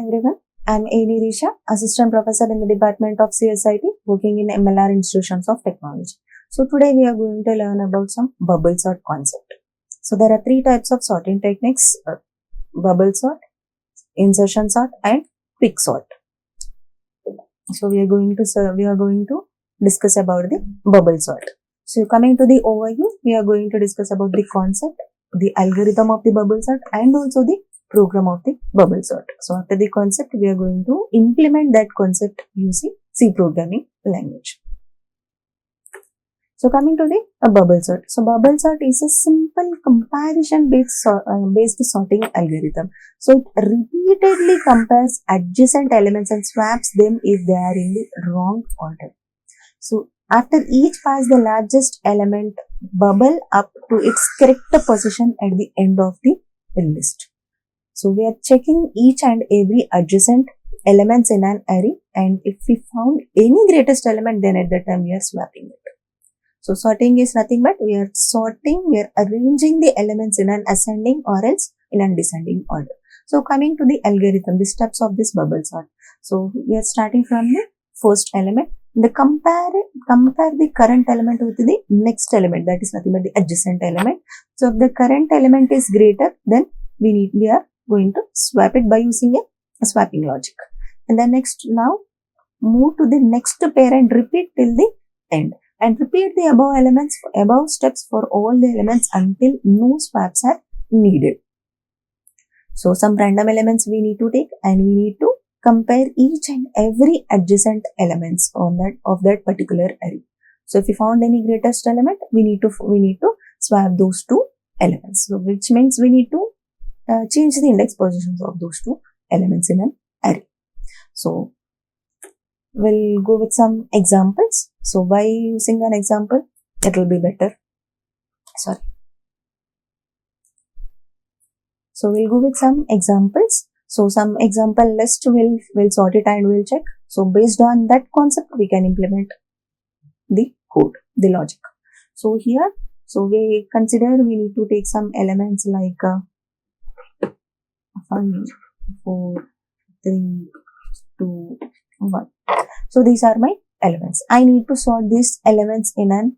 everyone. I'm Nirisha, Assistant Professor in the Department of CSIT, working in MLR Institutions of Technology. So today we are going to learn about some bubble sort concept. So there are three types of sorting techniques: bubble sort, insertion sort, and quick sort. So we are going to discuss about the bubble sort. So coming to the overview, we are going to discuss about the concept, the algorithm of the bubble sort, and also the program of the bubble sort. So after the concept, we are going to implement that concept using C programming language. So coming to the bubble sort. So bubble sort is a simple comparison based sorting algorithm. So it repeatedly compares adjacent elements and swaps them if they are in the wrong order. So after each pass, the largest element bubble up to its correct position at the end of the list. So we are checking each and every adjacent elements in an array, and if we found any greatest element, then at that time we are swapping it. So sorting is nothing but we are arranging the elements in an ascending or else in an descending order. So coming to the algorithm, the steps of this bubble sort. So we are starting from the first element. Compare the current element with the next element, that is nothing but the adjacent element. So if the current element is greater, then we are going to swap it by using a swapping logic. And then next, now move to the next pair and repeat till the end, and repeat the above steps for all the elements until no swaps are needed. So some random elements we need to take, and we need to compare each and every adjacent elements of that particular array. So if we found any greatest element, we need to swap those two elements. So which means we need to change the index positions of those two elements in an array. So we'll go with some examples. So by using an example, it will be better. So we'll go with some examples. So some example list we'll sort it and we'll check. So based on that concept, we can implement the code, the logic. So here, so we consider we need to take some elements like 5, 4, 3, 2, 1. So these are my elements. I need to sort these elements in an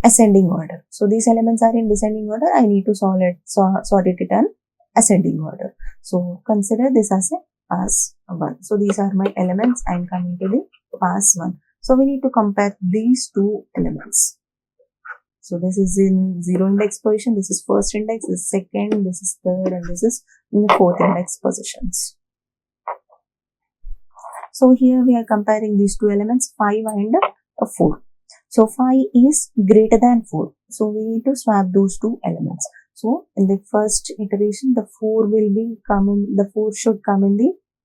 ascending order. So these elements are in descending order. I need to sort it in an ascending order. So consider this as a pass 1. So these are my elements. I am coming to the pass 1. So we need to compare these two elements. So this is in 0 index position, this is first index, this is second, this is third, and this is in the 4th index positions. So here we are comparing these two elements, 5 and 4. So 5 is greater than 4. So we need to swap those two elements. So in the first iteration, the 4 should come in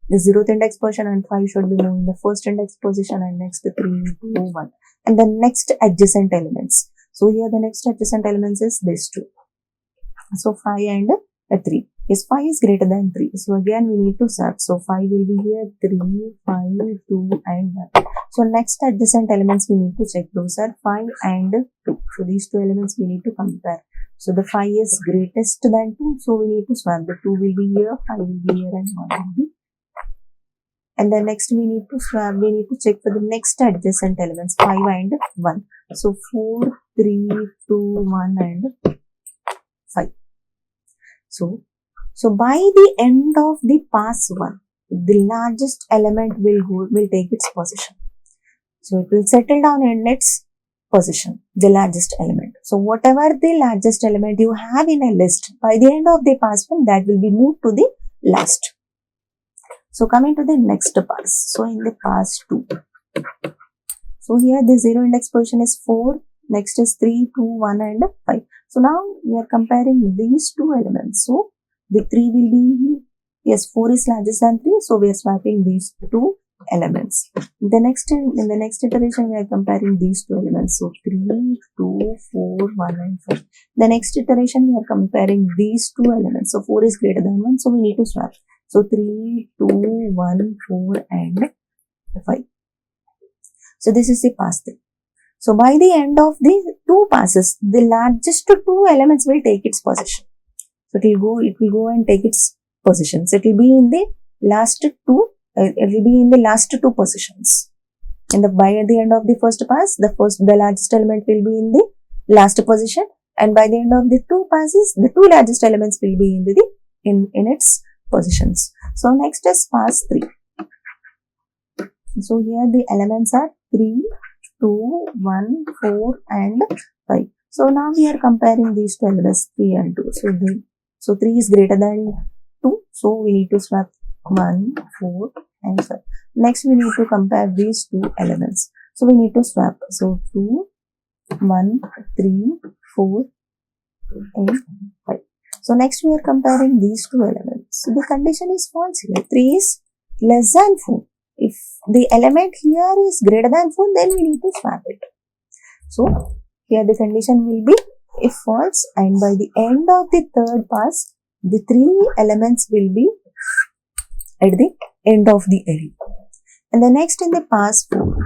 the 0th index position, and 5 should be moving in the first index position, and next 3, 2, 1. And the next adjacent elements. So here the next adjacent elements is this 2. So 5 and 3. Yes, 5 is greater than 3. So again we need to swap. So 5 will be here, 3, 5, 2 and 1. So next adjacent elements we need to check. Those are 5 and 2. So these two elements we need to compare. So the 5 is greatest than 2. So we need to swap. The 2 will be here, 5 will be here, and 1 will be. And then next we need to swap. We need to check for the next adjacent elements, 5 and 1. So 4, 3, 2, 1 and 5. So by the end of the pass 1, the largest element will take its position. So it will settle down in its position, the largest element. So whatever the largest element you have in a list, by the end of the pass 1, that will be moved to the last. So coming to the next pass. So in the pass 2. So here the 0 index position is 4, next is 3, 2, 1 and 5. So now we are comparing these two elements. So the 3 will be, yes, 4 is larger than 3. So we are swapping these two elements. In the next iteration, we are comparing these two elements. So 3, 2, 4, 1 and 5. The next iteration, we are comparing these two elements. So 4 is greater than 1. So we need to swap. So 3, 2, 1, 4 and 5. So this is the pass 3. So by the end of the two passes, the largest two elements will take its position. So it will go and take its positions. It will be in the last two. It will be in the last two positions. And by the end of the first pass, the largest element will be in the last position, and by the end of the two passes, the two largest elements will be in its positions. So next is pass 3. So here the elements are 3, 2, 1, 4 and 5. So now we are comparing these two elements 3 and 2. So 3 is greater than 2. So we need to swap 1, 4 and 5. Next we need to compare these two elements. So we need to swap. So 2, 1, 3, 4 and 5. So next we are comparing these two elements. So the condition is false here. 3 is less than 4. If the element here is greater than 4, then we need to swap it. So here the condition will be if false, and by the end of the third pass, the 3 elements will be at the end of the array. And the next in the pass 4,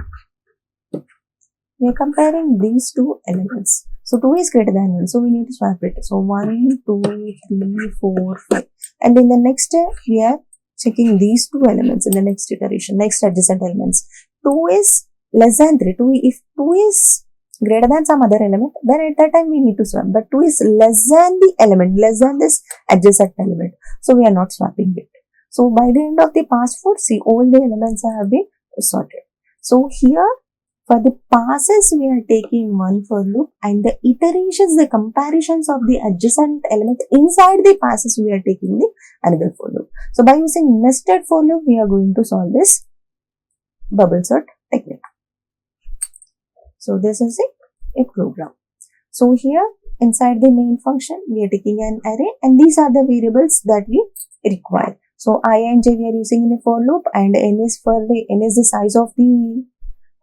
we are comparing these two elements. So 2 is greater than 1, so we need to swap it. So 1, 2, 3, 4, 5. And in the next we are checking these two elements in the next iteration, next adjacent elements. 2 is less than 3. If 2 is greater than some other element, then at that time we need to swap. But 2 is less than the element, less than this adjacent element. So we are not swapping it. So by the end of the pass 4, see, all the elements have been sorted. So here for the passes we are taking one for loop, and the iterations, the comparisons of the adjacent element inside the passes we are taking the another for loop. So by using nested for loop we are going to solve this bubble sort technique. So this is a program. So here inside the main function we are taking an array, and these are the variables that we require. So I and j we are using in a for loop, and n is the size of the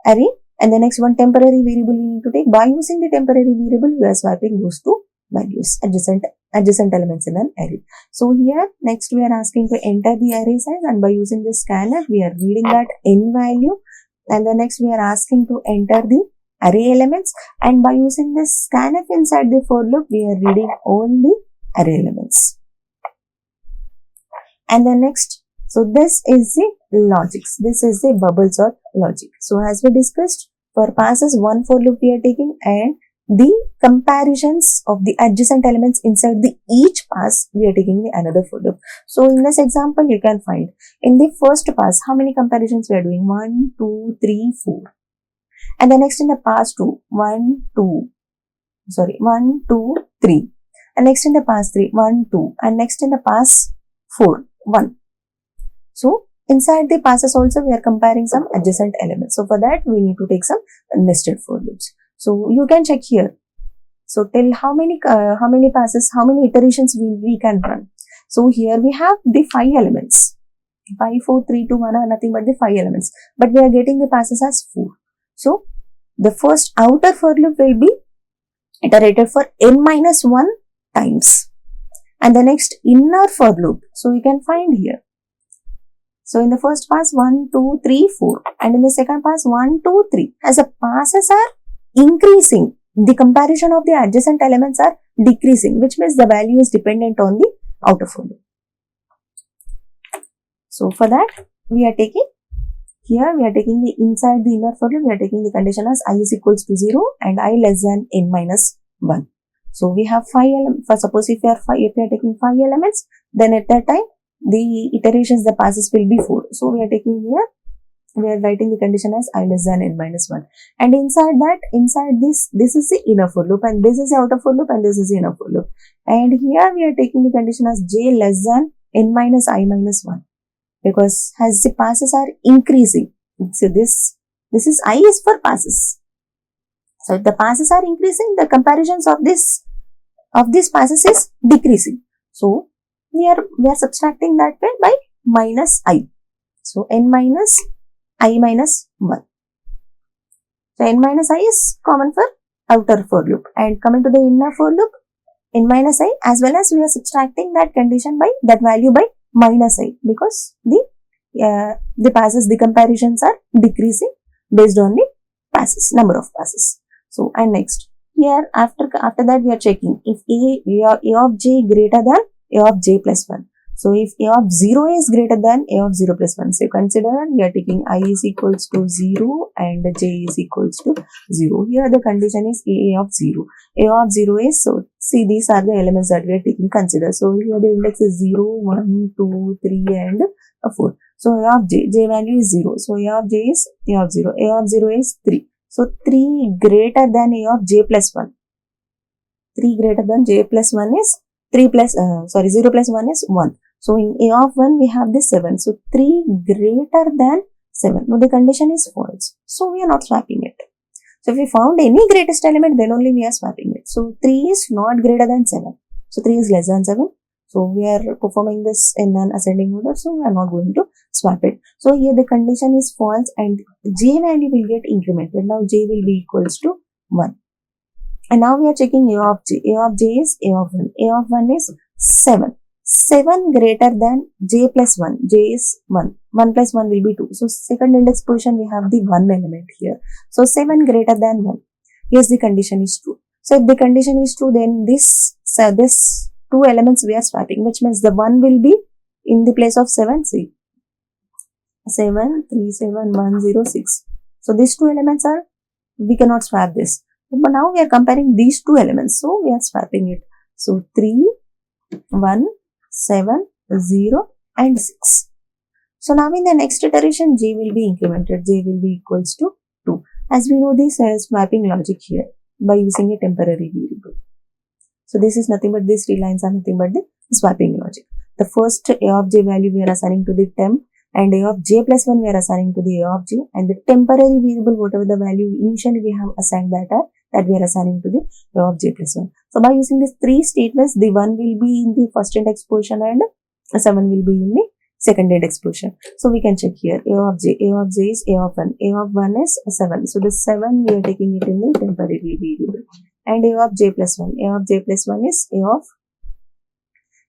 array, and the next one temporary variable we need to take. By using the temporary variable we are swapping those two values, adjacent elements in an array. So here next we are asking to enter the array size, and by using the scanf we are reading that n value, and the next we are asking to enter the array elements, and by using this scanf inside the for loop we are reading all the array elements. And the next, so this is the logics. This is the bubble sort logic. So as we discussed, for passes one for loop we are taking, and the comparisons of the adjacent elements inside the each pass we are taking the another for loop. So in this example you can find in the first pass how many comparisons we are doing: 1, 2, 3, 4. And the next in the pass 2, 1, 2, 3. And next in the pass 3, 1, 2. And next in the pass 4, 1. So inside the passes also we are comparing some adjacent elements. So for that we need to take some nested for loops. So you can check here. So till how many passes, how many iterations we can run. So here we have the 5 elements. 5, 4, 3, 2, 1 are nothing but the 5 elements. But we are getting the passes as 4. So the first outer for loop will be iterated for n-1 times. And the next inner for loop, so we can find here. So in the first pass 1, 2, 3, 4, and in the second pass 1, 2, 3. As the passes are increasing, the comparison of the adjacent elements are decreasing, which means the value is dependent on the outer for loop. So for that we are taking the inside the inner for loop, we are taking the condition as I is equals to 0 and I less than n-1. So we have 5 elements. For suppose if we are taking 5 elements, then at that time the iterations, the passes will be 4. So we are taking here, we are writing the condition as I less than n-1. And inside this is the inner for loop, and this is the outer for loop, and this is the inner for loop. And here we are taking the condition as j less than n-i-1, because as the passes are increasing. So this is I is for passes. So if the passes are increasing, the comparisons of these passes is decreasing. So we are subtracting that way by minus I. So n-i-1. So n-i is common for outer for loop, and coming to the inner for loop, n-i, as well as we are subtracting that condition by that value by minus I, because the passes, the comparisons are decreasing based on the passes, number of passes. So and next here after that we are checking if a of j greater than a of j plus 1. So if a of 0 is greater than a of 0 plus 1, so consider we are taking I is equals to 0 and j is equals to 0. Here the condition is a of 0. A of 0 is, so see, these are the elements that we are taking consider. So here the index is 0, 1, 2, 3 and 4. So a of j value is 0. So a of j is a of 0. A of 0 is 3. So 3 greater than a of j plus 1. 3 greater than j plus 1 is 0 plus 1 is 1. So in a of 1 we have this 7. So 3 greater than 7. Now the condition is false. So we are not swapping it. So if we found any greatest element, then only we are swapping it. So 3 is not greater than 7. So 3 is less than 7. So we are performing this in an ascending order. So we are not going to swap it. So here the condition is false and j value will get incremented. Now j will be equals to 1. And now we are checking a of j. A of j is a of 1. A of 1 is 7. 7 greater than j plus 1. J is 1. 1 plus 1 will be 2. So second index position we have the 1 element here. So 7 greater than 1. Yes, the condition is true. So if the condition is true, then this two elements we are swapping, which means the 1 will be in the place of 7. See, 7, 3, 7, 1, 0, 6. So these two elements are, we cannot swap this. But now we are comparing these two elements. So we are swapping it. So 3, 1, 7, 0 and 6. So now in the next iteration, j will be incremented. J will be equals to 2. As we know this swapping logic here by using a temporary variable. So this is nothing but these three lines are nothing but the swapping logic. The first a of j value we are assigning to the temp and a of j plus 1 we are assigning to the a of j, and the temporary variable whatever the value initially we have assigned that we are assigning to the a of j plus 1. So by using these three statements, the 1 will be in the first index position and 7 will be in the second index position. So we can check here a of j is a of 1, a of 1 is 7. So the 7 we are taking it in the temporary variable, and a of j plus 1, a of j plus 1 is a of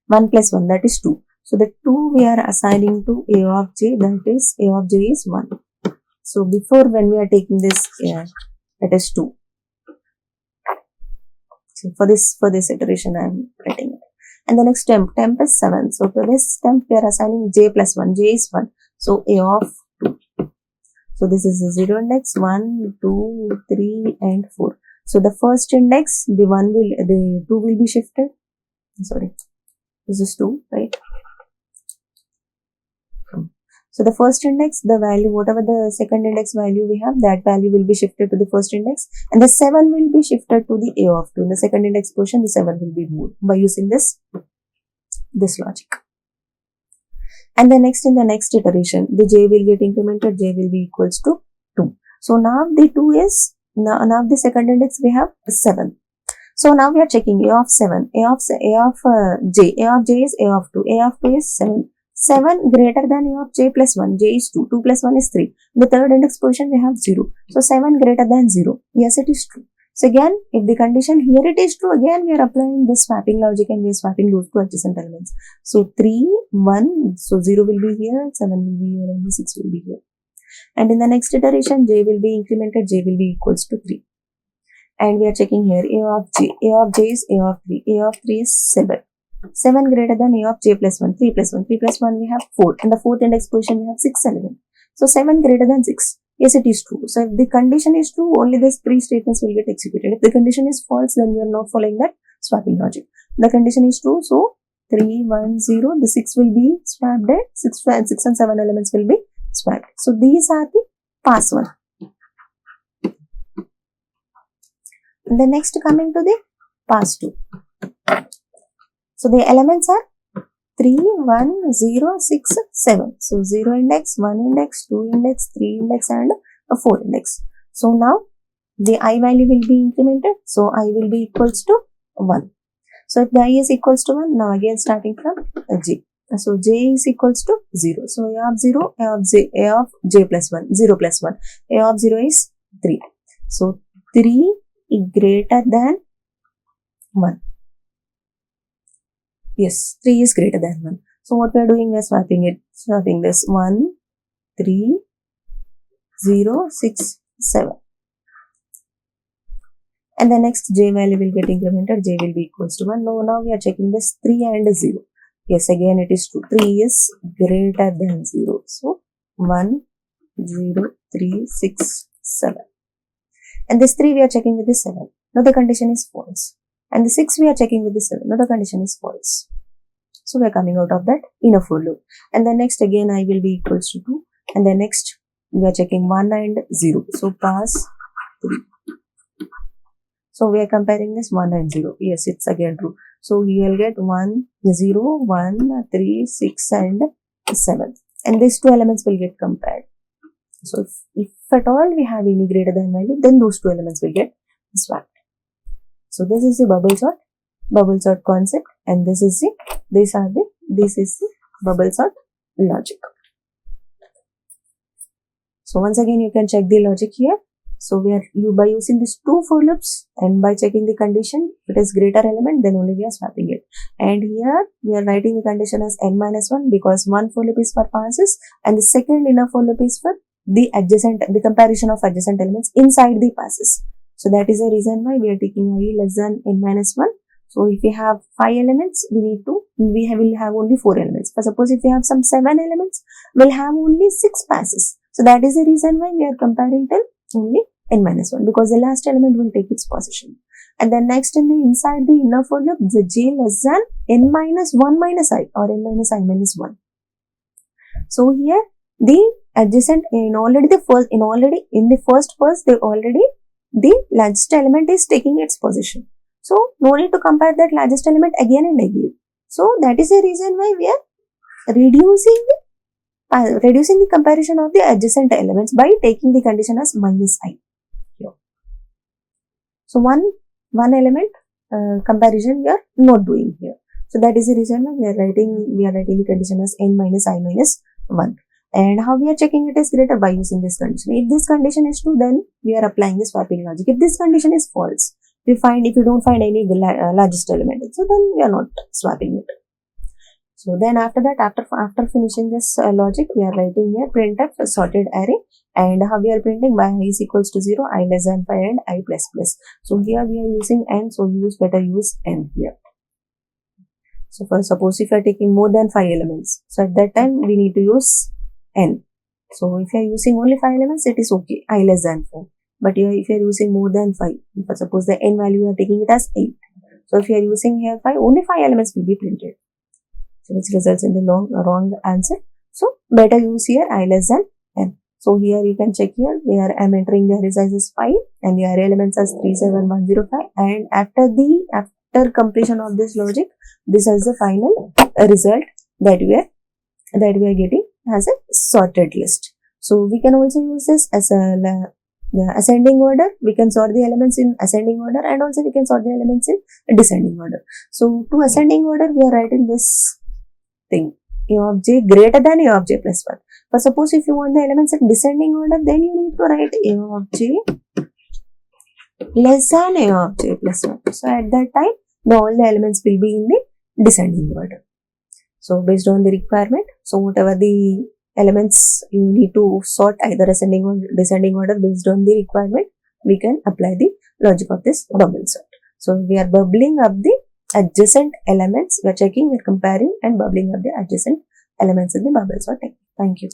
1 plus 1, that is 2. So the 2 we are assigning to a of j, that is a of j is 1. So before when we are taking this, that is 2. So for this iteration I am writing it. And the next temp is 7. So to this temp we are assigning j plus 1. J is 1. So a of 2. So this is the 0 index, 1, 2, 3 and 4. So the first index, the 2 will be shifted. Sorry, this is 2, right? So the first index, the value, whatever the second index value we have, that value will be shifted to the first index, and the 7 will be shifted to the a of 2. In the second index position, the 7 will be moved by using this logic. And the next, in the next iteration, the j will get incremented, j will be equals to 2. So now the 2 is, now the second index we have 7. So now we are checking a of 7, a of j is a of 2, a of 2 is 7. 7 greater than a of j plus 1, j is 2, 2 plus 1 is 3. In the third index position we have 0. So 7 greater than 0. Yes, it is true. So again, if the condition here it is true, again we are applying this swapping logic and we are swapping those two adjacent elements. So 3, 1, so 0 will be here, 7 will be here and 6 will be here. And in the next iteration, j will be incremented, j will be equals to 3. And we are checking here a of j is a of 3, a of 3 is 7. 7 greater than a of j plus 1, 3 plus 1, 3 plus 1 we have 4. In the fourth index position we have 6 element. So 7 greater than 6. Yes, it is true. So if the condition is true, only these three statements will get executed. If the condition is false, then we are not following that swapping logic. The condition is true, so 3, 1, 0, the 6 will be swapped at 6 and 7 elements will be swapped. So these are the pass one. The next coming to the pass 2. So the elements are 3, 1, 0, 6, 7. So 0 index, 1 index, 2 index, 3 index and a 4 index. So now the I value will be incremented. So I will be equals to 1. So if the I is equals to 1, now again starting from j. So j is equals to 0. So a of 0, a of j plus 1, 0 plus 1. A of 0 is 3. So 3 is greater than 1. Yes, 3 is greater than 1. So what we are doing, we are swapping this 1, 3, 0, 6, 7. And the next j value will get incremented, j will be equals to 1. Now we are checking this 3 and 0. Yes, again it is true. 3 is greater than 0. So 1, 0, 3, 6, 7. And this 3 we are checking with the 7. Now the condition is false. And the 6 we are checking with the 7. Now the condition is false. So we are coming out of that inner for loop. And then next again I will be equals to 2. And then next we are checking 1 and 0. So pass 3. So we are comparing this 1 and 0. Yes, it's again true. So you will get 1, 0, 1, 3, 6 and 7. And these two elements will get compared. So if at all we have any greater than value, then those two elements will get swapped. So this is the bubble sort concept, and this is the bubble sort logic. So once again you can check the logic here. So by using these two for loops and by checking the condition, if it is greater element, then only we are swapping it. And here we are writing the condition as n-1 because one for loop is for passes and the second inner for loop is for the comparison of adjacent elements inside the passes. So that is the reason why we are taking I less than n-1. So if we have 5 elements, we will have only 4 elements. For suppose if we have some 7 elements, we'll have only 6 passes. So that is the reason why we are comparing till only n-1 because the last element will take its position. And then next inside the inner for loop, the j less than n-1 minus I or n-I minus 1. So here the adjacent in the first verse the largest element is taking its position. So no need to compare that largest element again and again. So that is the reason why we are reducing the comparison of the adjacent elements by taking the condition as minus I here. So one element comparison we are not doing here. So that is the reason why we are writing the condition as n minus I minus 1. And how we are checking it is greater by using this condition. If this condition is true, then we are applying the swapping logic. If this condition is false, if you don't find any largest element, so then we are not swapping it. So then after that, after finishing this logic, we are writing here printf sorted array, and how we are printing by I is equals to 0, I less than 5 and I plus plus. So here we are using n, so better use n here. So for suppose if you are taking more than 5 elements, so at that time we need to use n. So if you are using only 5 elements, it is okay, I less than 4. But if you are using more than 5, for suppose the n value you are taking it as 8. So if you are using here 5, only 5 elements will be printed. So which results in the wrong answer. So better use here I less than n. So here you can check here where I am entering the array size as 5 and the array elements as 37105, and after completion of this logic, this is the final result that we are getting as a sorted list. So we can also use this as a ascending order. We can sort the elements in ascending order, and also we can sort the elements in descending order. So to ascending order, we are writing this thing, a of j greater than a of j plus 1. But suppose if you want the elements in descending order, then you need to write a of j less than a of j plus 1. So at that time, all the elements will be in the descending order. So based on the requirement, so whatever the elements you need to sort, either ascending or descending order based on the requirement, we can apply the logic of this bubble sort. So we are bubbling up the adjacent elements, we are checking, we are comparing and bubbling up the adjacent elements in the bubble sort. Thank you.